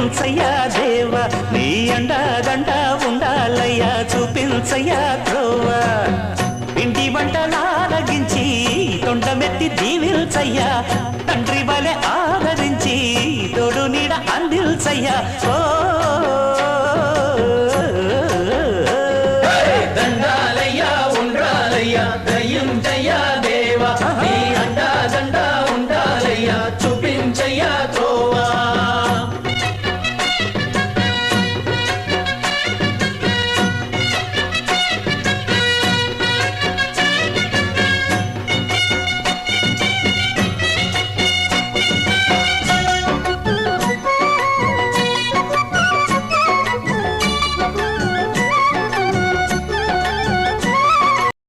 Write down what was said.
దీవించయ్యా దేవా నీ అండదండ ఉండాలయ్యా చూపించయ్యా త్రోవా ఇంటి వంటలారగించి తొండమెత్తి దీవించయ్యా తండ్రి వలె ఆదరించి తోడు నీడ అందిల్చయ్యా ఓ దండాలయ్యా ఉండ్రాలయ్యా దయ్యం జయ్యా